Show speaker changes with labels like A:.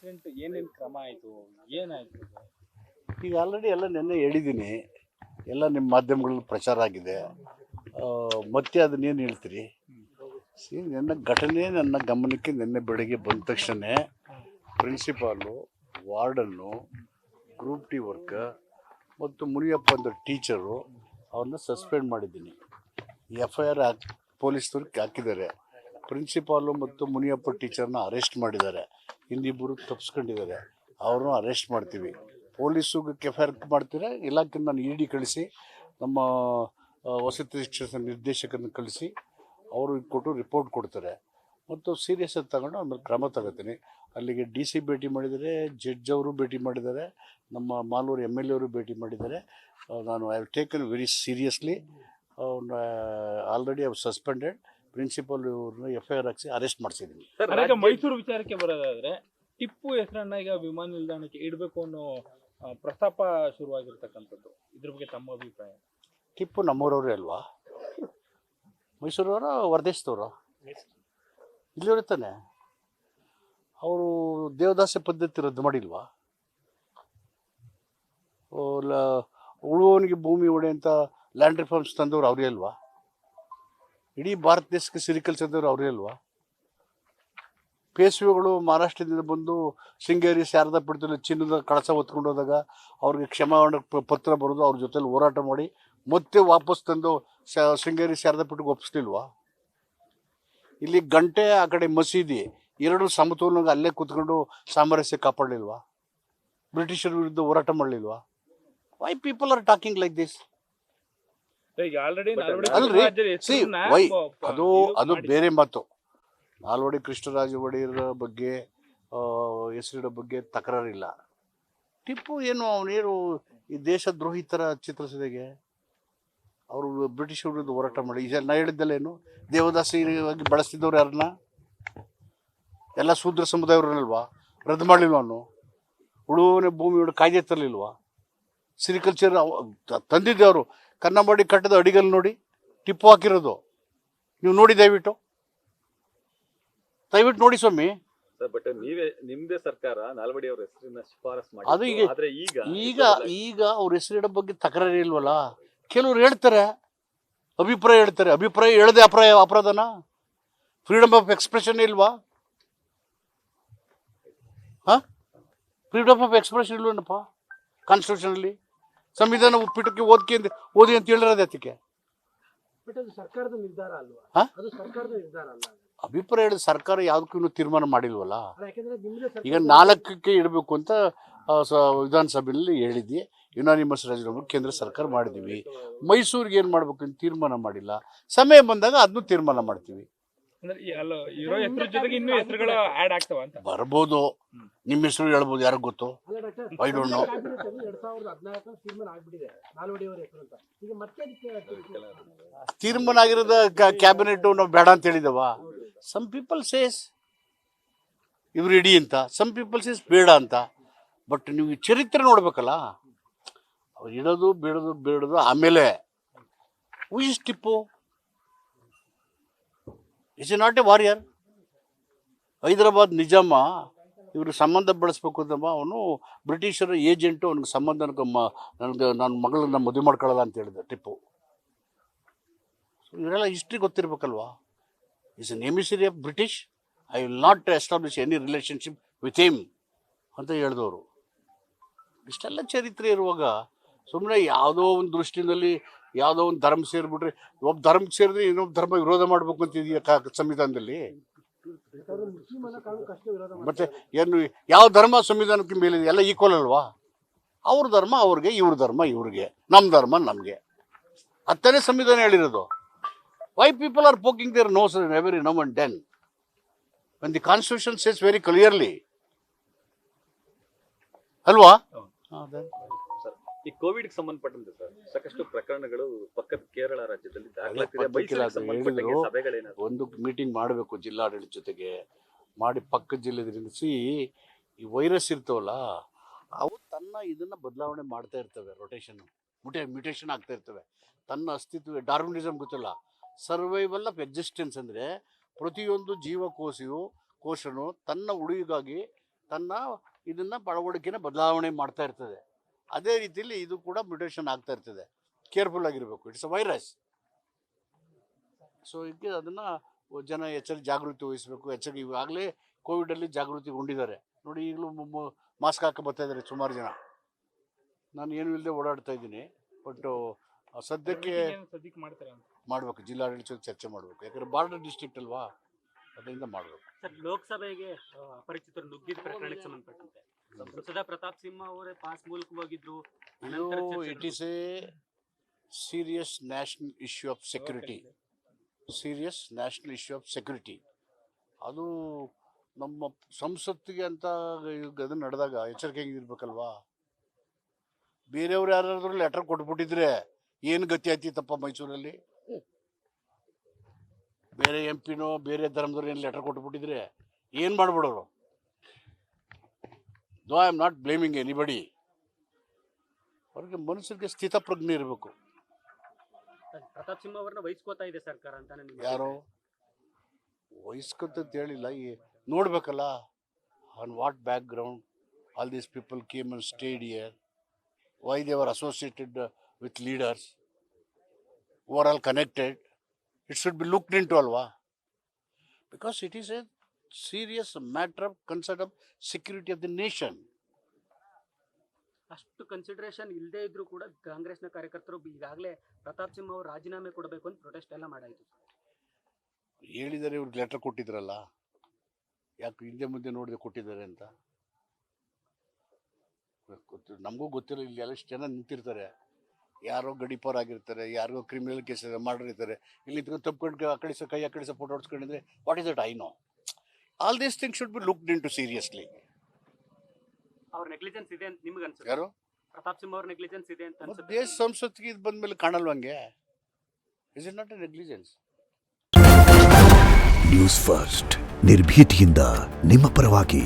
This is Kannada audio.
A: ಇನ್ಸಿಡೆಂಟ್ ಏನೇನು ಕ್ರಮ ಆಯಿತು, ಏನಾಯಿತು?
B: ಈಗ ಆಲ್ರೆಡಿ ಎಲ್ಲ ನೆನ್ನೆ ಹೇಳಿದ್ದೀನಿ, ಎಲ್ಲ ನಿಮ್ಮ ಮಾಧ್ಯಮಗಳಲ್ಲಿ ಪ್ರಚಾರ ಆಗಿದೆ. ಮತ್ತೆ ಅದನ್ನೇನು ಹೇಳ್ತೀರಿ? ನನ್ನ ಘಟನೆ ನನ್ನ ಗಮನಕ್ಕೆ ನಿನ್ನೆ ಬೆಳಗ್ಗೆ ಬಂದ ತಕ್ಷಣ ಪ್ರಿನ್ಸಿಪಾಲು, ವಾರ್ಡನ್ನು, ಗ್ರೂಪ್ ಟಿ ವರ್ಕ್ ಮತ್ತು ಮುನಿಯಪ್ಪ ಅಂತ ಟೀಚರು ಅವ್ರನ್ನ ಸಸ್ಪೆಂಡ್ ಮಾಡಿದ್ದೀನಿ. FIR ಪೊಲೀಸ್ನವ್ರಿಗೆ ಹಾಕಿದ್ದಾರೆ. ಪ್ರಿನ್ಸಿಪಾಲು ಮತ್ತು ಮುನಿಯಪ್ಪ ಟೀಚರ್ನ ಅರೆಸ್ಟ್ ಮಾಡಿದ್ದಾರೆ. ಇನ್ನಿಬ್ಬರು ತಪ್ಪಿಸ್ಕೊಂಡಿದ್ದಾರೆ, ಅವ್ರನ್ನೂ ಅರೆಸ್ಟ್ ಮಾಡ್ತೀವಿ. ಪೊಲೀಸಿಗೆ FIR ಮಾಡ್ತೀರಾ, ಇಲಾಖೆ ನಾನು ED ಕಳಿಸಿ ನಮ್ಮ ವಸತಿ ಶಿಕ್ಷಣ ನಿರ್ದೇಶಕರನ್ನ ಕಳಿಸಿ ಅವರು ಕೊಟ್ಟು ರಿಪೋರ್ಟ್ ಕೊಡ್ತಾರೆ ಮತ್ತು ಸೀರಿಯಸ್ ಆಗಿ ತಗೊಂಡು ಆಮೇಲೆ ಕ್ರಮ ತಗೋತೀನಿ. ಅಲ್ಲಿಗೆ DC ಭೇಟಿ ಮಾಡಿದ್ದಾರೆ, ಜಡ್ಜ್ ಅವರು ಭೇಟಿ ಮಾಡಿದ್ದಾರೆ, ನಮ್ಮ ಮಾಲೂರು MLA ಅವರು ಭೇಟಿ ಮಾಡಿದ್ದಾರೆ. ನಾನು I have taken very seriously. Already suspended principal ಇವ್ರನ್ನ FIR ಹಾಕಿಸಿ ಅರೆಸ್ಟ್ ಮಾಡಿಸಿದ್ದೀನಿ.
A: ಈಗ ಮೈಸೂರು ವಿಚಾರಕ್ಕೆ ಬರೋದಾದ್ರೆ, ಟಿಪ್ಪು ಹೆಸರನ್ನ ಈಗ ವಿಮಾನ ನಿಲ್ದಾಣಕ್ಕೆ ಇಡಬೇಕು ಅನ್ನೋ ಪ್ರಸ್ತಾಪ ಶುರುವಾಗಿರ್ತಕ್ಕಂಥದ್ದು, ಇದ್ರ ಬಗ್ಗೆ ತಮ್ಮ ಅಭಿಪ್ರಾಯ?
B: ಟಿಪ್ಪು ನಮ್ಮೂರವ್ರೇ ಅಲ್ವಾ? ಮೈಸೂರವರ, ಹೊರದೇಶದವರು, ಇಲ್ಲಿ ತಾನೆ. ಅವರು ದೇವದಾಸಿ ಪದ್ಧತಿ ರದ್ದು ಮಾಡಿಲ್ವಾ? ಉಳುವವನಿಗೆ ಭೂಮಿ ಒಡೆ ಅಂತ ಲ್ಯಾಂಡ್ ರಿಫಾರ್ಮ್ಸ್ ತಂದವರು ಅವರೇ ಅಲ್ವಾ? ಇಡೀ ಭಾರತ ದೇಶಕ್ಕೆ ಸಿರಿಕಲ್ಚರ್ದವ್ರು ಅವರೇ ಅಲ್ವಾ? ಪೇಶ್ವೆಗಳು ಮಹಾರಾಷ್ಟ್ರದಿಂದ ಬಂದು ಶೃಂಗೇರಿ ಶಾರದಾ ಪೀಠದಲ್ಲಿ ಚಿನ್ನದ ಕಳಸ ಹೊತ್ಕೊಂಡು ಹೋದಾಗ ಅವ್ರಿಗೆ ಕ್ಷಮಾಪಣೆ ಪತ್ರ ಬರೋದು, ಅವ್ರ ಜೊತೆಲಿ ಹೋರಾಟ ಮಾಡಿ ಮತ್ತೆ ವಾಪಸ್ ತಂದು ಶೃಂಗೇರಿ ಶಾರದಾ ಪೀಠಕ್ಕೆ ಒಪ್ಪಿಸ್ಲಿಲ್ವಾ? ಇಲ್ಲಿ ಗಂಟೆ, ಆ ಕಡೆ ಮಸೀದಿ, ಎರಡು ಸಮತೋಲನ ಅಲ್ಲೇ ಕೂತ್ಕೊಂಡು ಸಾಮರಸ್ಯ ಕಾಪಾಡಲಿಲ್ವಾ? ಬ್ರಿಟಿಷರ ವಿರುದ್ಧ ಹೋರಾಟ ಮಾಡಲಿಲ್ವಾ? Why people are talking like this? ಅಲ್ರಿ, ಸಿ ವೈ ಅದು ಬೇರೆ ಮಾತು. ನಾಲ್ವಡಿ ಕೃಷ್ಣರಾಜ ಒಡೆಯರ ಬಗ್ಗೆ ಹೆಸರಿನ ಬಗ್ಗೆ ತಕರಾರಿಲ್ಲ. ಟಿಪ್ಪು ಏನು ಅವನೇನು ಈ ದೇಶದ್ರೋಹಿ ಥರ ಚಿತ್ರಿಸಿದಾಗೆ ಅವರು ಬ್ರಿಟಿಷ್ ವಿರುದ್ಧ ಹೋರಾಟ ಮಾಡಿ ನಾ ಹೇಳಿದ್ದಲ್ಲೇನು, ದೇವದಾಸಿಯಾಗಿ ಬಳಸ್ತಿದ್ದವ್ರು ಯಾರನ್ನ? ಎಲ್ಲ ಶೂದ್ರ ಸಮುದಾಯವ್ರನ್ನಲ್ವಾ? ರದ್ದು ಮಾಡಲಿಲ್ವ ಅವನು? ಉಳುವವನೇ ಭೂಮಿಯೊಳಗೆ ಕಾಯ್ದೆ ತರಲಿಲ್ವಾ? ಸಿರಿಕಲ್ಚರ್ ತಂದಿದ್ದೆ ಅವರು. ಕನ್ನಂಬಾಡಿ ಕಟ್ಟದ ಅಡಿಗಲ್ ನೋಡಿ ಟಿಪ್ಪು ಹಾಕಿರೋದು, ನೀವು ನೋಡಿ ದಯವಿಟ್ಟು ನೋಡಿ ಸ್ವಾಮಿ.
C: ಬಟ್ ನೀವೇ ನಿಮ್ದೇ ಸರ್ಕಾರ ನಾಲ್ವಡಿ ಅವರ ಹೆಸರಿನ ಶಿಫಾರಸ್ ಮಾಡಿ,
B: ಅದು ಈಗ ಅವ್ರ ಹೆಸರಿನ ಬಗ್ಗೆ ತಕರಾರು ಇಲ್ವಲ್ಲ? ಕೆಲವ್ರು ಹೇಳ್ತಾರೆ, ಅಭಿಪ್ರಾಯ ಹೇಳ್ತಾರೆ. ಅಭಿಪ್ರಾಯ ಹೇಳದೆ ಅಪರಾಧನ? ಫ್ರೀಡಮ್ ಆಫ್ ಎಕ್ಸ್ಪ್ರೆಷನ್ ಇಲ್ವಾ? ಫ್ರೀಡಮ್ ಆಫ್ ಎಕ್ಸ್ಪ್ರೆಷನ್ ಇಲ್ವೇನಪ್ಪ ಕಾನ್ಸ್ಟಿಟ್ಯೂಷನ್ ಅಲ್ಲಿ? ಸಂವಿಧಾನ ಪೀಠಕ್ಕೆ ಓದಿ ಅಂತ ಹೇಳಿರೋದು ಅದಕ್ಕೆ.
D: ಸರ್ಕಾರದ ನಿರ್ಧಾರ ಅಲ್ವಾ? ಅದು ಸರ್ಕಾರದ ನಿರ್ಧಾರ ಅಲ್ಲ.
B: ಅಭಿಪ್ರಾಯ ಹೇಳಿದ ಸರ್ಕಾರ ಯಾವುದಕ್ಕೂ ಇನ್ನೂ ತೀರ್ಮಾನ ಮಾಡಿಲ್ವಲ್ಲ? ಈಗ 4ಕ್ಕೆ ಇಡಬೇಕು ಅಂತ ವಿಧಾನಸಭೆಯಲ್ಲಿ ಹೇಳಿದ್ವಿ. ಯುನಾನಿಮಸ್ ರಾಜೀನಾಮೆ ಕೇಂದ್ರ ಸರ್ಕಾರ ಮಾಡಿದ್ದೀವಿ. ಮೈಸೂರಿಗೆ ಏನು ಮಾಡ್ಬೇಕು ಅಂತ ತೀರ್ಮಾನ ಮಾಡಿಲ್ಲ. ಸಮಯ ಬಂದಾಗ ಅದನ್ನು ತೀರ್ಮಾನ ಮಾಡ್ತೀವಿ. ಬರ್ಬೋದು, ನಿಮ್ಮ ಹೆಸರು ಹೇಳ್ಬೋದು, ಯಾರಿಗೂ ಗೊತ್ತು? I don't know. ತೀರ್ಮಾನ ಆಗಿರೋದ ಕ್ಯಾಬಿನೆಟ್ ನಾವು ಬೇಡ ಅಂತ ಹೇಳಿದವ. ಸಮ್ ಪೀಪಲ್ ಸೇಸ್ ಇವ್ರು ಇಡಿ ಅಂತ, ಸಮ್ ಪೀಪಲ್ ಸೇಸ್ ಬೇಡ ಅಂತ. ಬಟ್ ನೀವು ಚರಿತ್ರೆ ನೋಡ್ಬೇಕಲ್ಲ, ಅವ್ರು ಇಡೋದು ಬೇಡೋದು ಆಮೇಲೆ. Who is Tipu? Is not a warrior. Hyderabad ನಿಜಾಮ ಇವರು ಸಂಬಂಧ ಬೆಳೆಸ್ಬೇಕು ಅಂತಮ್ಮ, ಅವನು ಬ್ರಿಟಿಷರ ಏಜೆಂಟು. ಅವನಿಗೆ ಸಂಬಂಧ ನನ್ನ ಮಗಳನ್ನ ಮದುವೆ ಮಾಡ್ಕೊಳ್ಳಲ್ಲ ಅಂತ ಹೇಳಿದೆ ಟಿಪ್ಪು. ಇವರೆಲ್ಲ ಹಿಸ್ಟ್ರಿ ಗೊತ್ತಿರ್ಬೇಕಲ್ವಾ? Is an emissary of British. I will not establish any relationship with him ಅಂತ ಹೇಳಿದವರು. ಇಷ್ಟೆಲ್ಲ ಚರಿತ್ರೆ ಇರುವಾಗ ಸುಮ್ಮನೆ ಯಾವುದೋ ಒಂದು ದೃಷ್ಟಿನಲ್ಲಿ ಯಾವುದೋ ಒಂದು ಧರ್ಮ ಸೇರಿಬಿಟ್ರೆ, ಒಬ್ಬ ಧರ್ಮಕ್ಕೆ ಸೇರಿದ್ರೆ ಇನ್ನೊಬ್ಬ ಧರ್ಮ ವಿರೋಧ ಮಾಡ್ಬೇಕು ಅಂತ ಇದೆಯಾ ಸಂವಿಧಾನದಲ್ಲಿ? ಮತ್ತೆ ಏನು ಯಾವ ಧರ್ಮ ಸಂವಿಧಾನಕ್ಕೆ ಮೇಲೆ ಎಲ್ಲ ಈಕ್ವಲ್ ಅಲ್ವಾ? ಅವ್ರ ಧರ್ಮ ಅವ್ರಿಗೆ, ಇವ್ರ ಧರ್ಮ ಇವ್ರಿಗೆ, ನಮ್ಮ ಧರ್ಮ ನಮಗೆ. ಅತ್ತನೇ ಸಂವಿಧಾನ ಹೇಳಿರೋದು. Why people are poking their nose every now and then when the constitution says very clearly, ಅಲ್ವಾ?
C: ಈ ಕೋವಿಡ್ ಸಂಬಂಧಪಟ್ಟಂತೆ ಸರ್ ಸಾಕಷ್ಟು ಪ್ರಕರಣಗಳು ಪಕ್ಕದ ಕೇರಳ ರಾಜ್ಯದಲ್ಲಿ
B: ಒಂದು ಮೀಟಿಂಗ್ ಮಾಡಬೇಕು ಜಿಲ್ಲಾಡಳಿತ ಜೊತೆಗೆ ಮಾಡಿ, ಪಕ್ಕದ ಜಿಲ್ಲೆ ನಿಲ್ಲಿಸಿ. ಈ ವೈರಸ್ ಇರ್ತವಲ್ಲ, ಅವು ತನ್ನ ಇದನ್ನ ಬದಲಾವಣೆ ಮಾಡ್ತಾ ಇರ್ತವೆ, ಮ್ಯೂಟೇಷನ್ ಆಗ್ತಾ ಇರ್ತವೆ. ತನ್ನ ಅಸ್ತಿತ್ವ, ಡಾರ್ವಿನಿಸಮ್ ಗೊತ್ತಿಲ್ಲ, ಸರ್ವೈವಲ್ ಆಫ್ ಎಕ್ಸಿಸ್ಟೆನ್ಸ್ ಅಂದರೆ ಪ್ರತಿಯೊಂದು ಜೀವಕೋಶನು ತನ್ನ ಉಳಿವಿಗಾಗಿ ತನ್ನ ಇದನ್ನು ಅಳವಡಿಕೆನ ಬದಲಾವಣೆ ಮಾಡ್ತಾ ಇರ್ತದೆ. ಅದೇ ರೀತಿಯಲ್ಲಿ ಇದು ಕೂಡ ಮ್ಯುಟೇಷನ್ ಆಗ್ತಾ ಇರ್ತದೆ. ಕೇರ್ಫುಲ್ ಆಗಿರಬೇಕು. It's a virus. ಸೊ ಇದಕ್ಕೆ ಅದನ್ನು ಜನ ಜಾಗೃತಿ ವಹಿಸಬೇಕು. ಹೆಚ್ಚಾಗಿ ಇವಾಗಲೇ ಕೋವಿಡಲ್ಲಿ ಜಾಗೃತಿಗೊಂಡಿದ್ದಾರೆ ನೋಡಿ. ಈಗಲೂ ಮಾಸ್ಕ್ ಹಾಕಿ ಬರ್ತಾ ಇದ್ದಾರೆ ಸುಮಾರು ಜನ. ನಾನು ಏನೂ ಇಲ್ಲದೆ ಓಡಾಡ್ತಾ ಇದ್ದೀನಿ. ಬಟ್ ಸದ್ಯಕ್ಕೆ
A: ಸದ್ಯಕ್ಕೆ ಮಾಡ್ತಾರೆ ಅಂತ
B: ಮಾಡಬೇಕು. ಜಿಲ್ಲಾಡಳಿತ ಚರ್ಚೆ ಮಾಡಬೇಕು. ಯಾಕಂದರೆ ಬಾರ್ಡರ್ ಡಿಸ್ಟ್ರಿಕ್ಟ್ ಅಲ್ವಾ, ಅದರಿಂದ ಮಾಡಬೇಕು.
E: ಸರ್, ಲೋಕಸಭೆಗೆ ಅಪರಿಚಿತರು ನುಗ್ಗಿದ ಪ್ರಕರಣಕ್ಕೆ ಸಂಬಂಧಪಟ್ಟಂತೆ ಸಂಸದ ಪ್ರತಾಪ್ ಸಿಂಹ ಅವರೇ ಪಾಸ್ ಮೂಲಕ ಹೋಗಿದ್ರು.
B: It is A serious national issue of security. Serious national issue of security. ಅದು ನಮ್ಮ ಸಂಸತ್ತಿಗೆ ಅಂತ ಅದು ನಡೆದಾಗ ಎಚ್ಚರಿಕೆ ಇರ್ಬೇಕಲ್ವಾ. ಬೇರೆಯವ್ರು ಯಾರಾದ್ರೂ ಲೆಟರ್ ಕೊಟ್ಬಿಟ್ಟಿದ್ರೆ ಏನು ಗತಿ ಆಯ್ತಿತ್ತಪ್ಪ ಮೈಸೂರಲ್ಲಿ. ಬೇರೆ MP ಬೇರೆ ಧರ್ಮದವ್ರು ಏನು ಲೆಟರ್ ಕೊಟ್ಬಿಟ್ಟಿದ್ರೆ ಏನು ಮಾಡ್ಬಿಡೋರು. Though I am not blaming anybody. ಅವ್ರಿಗೆ ಮನುಷ್ಯರಿಗೆ ಸ್ಥಿತಪ್ರಜ್ಞೆ ಇರಬೇಕು.
E: ಪ್ರತಾಪ್ ಸಿಂಹ ಅವರನ್ನ ವಹಿಸ್ಕೋತಾ ಇದೆ ಸರ್ಕಾರ ಅಂತ
B: ಯಾರೋ ವಹಿಸ್ಕೊಂತ ಹೇಳಿಲ್ಲ. ನೋಡ್ಬೇಕಲ್ಲ on what background all these people came and stayed here, why they were associated with leaders who are all connected. It should be looked into alva, because it is a serious matter of concern of security of the nation.
E: ಅಷ್ಟು ಕನ್ಸಿಡರೇಷನ್ ಇಲ್ಲದೆ ಇದ್ರೂ ಕೂಡ ಕಾಂಗ್ರೆಸ್ನ ಕಾರ್ಯಕರ್ತರು ಈಗಾಗಲೇ ಪ್ರತಾಪ್ ಸಿಂಹ ಅವರು ರಾಜೀನಾಮೆ ಕೊಡಬೇಕು ಅಂತ ಪ್ರೊಟೆಸ್ಟ್ ಎಲ್ಲ ಮಾಡಾಯಿತು.
B: ಹೇಳಿದರೆ ಇವ್ರಿಗೆ ಲೆಟರ್ ಕೊಟ್ಟಿದ್ರಲ್ಲ, ಯಾಕೆ ಹಿಂದೆ ಮುಂದೆ ನೋಡಿದೆ ಕೊಟ್ಟಿದ್ದಾರೆ ಅಂತ ನಮಗೂ ಗೊತ್ತಿಲ್ಲ. ಇಲ್ಲಿ ಎಲ್ಲ ಜನ ನಿಂತಿರ್ತಾರೆ, ಯಾರೋ ಗಡಿಪಾರ್ ಆಗಿರ್ತಾರೆ, ಯಾರಿಗೋ ಕ್ರಿಮಿನಲ್ ಕೇಸ್ ಮಾಡಿರ್ತಾರೆ. ಇಲ್ಲಿ ತಪ್ಪಿಕೊಂಡು ಕೈ ಅಕಳಿಸ ಫೋಟೋ ಹೊಡ್ಸ್ಕೊಂಡಿದ್ರೆ what is that I know. All these things should be looked in to seriously.
E: ಅವ್ರ ನೆಗ್ಲಿಜೆನ್ಸ್ ಇದೆ ಅಂತ ನಿಮ್ಗೆ ಅನ್ಸುತ್ತೆ?
B: ಯಾರು
E: ಪ್ರತಾಪ್ ಸಿಂಹ ಅವ್ರ ನೆಗ್ಲಿಜೆನ್ಸ್ ಇದೆ ಅಂತ ಅನ್ಸುತ್ತೆ?
B: ದೇಶ ಸಂಸತ್ತಿಗೆ ಇದು ಬಂದ್ಮೇಲೆ ಕಾಣಲ್ವಂಗೆ. Is it not a negligence?
F: News first ನಿರ್ಭೀತಿಯಿಂದ ನಿಮ್ಮ ಪರವಾಗಿ.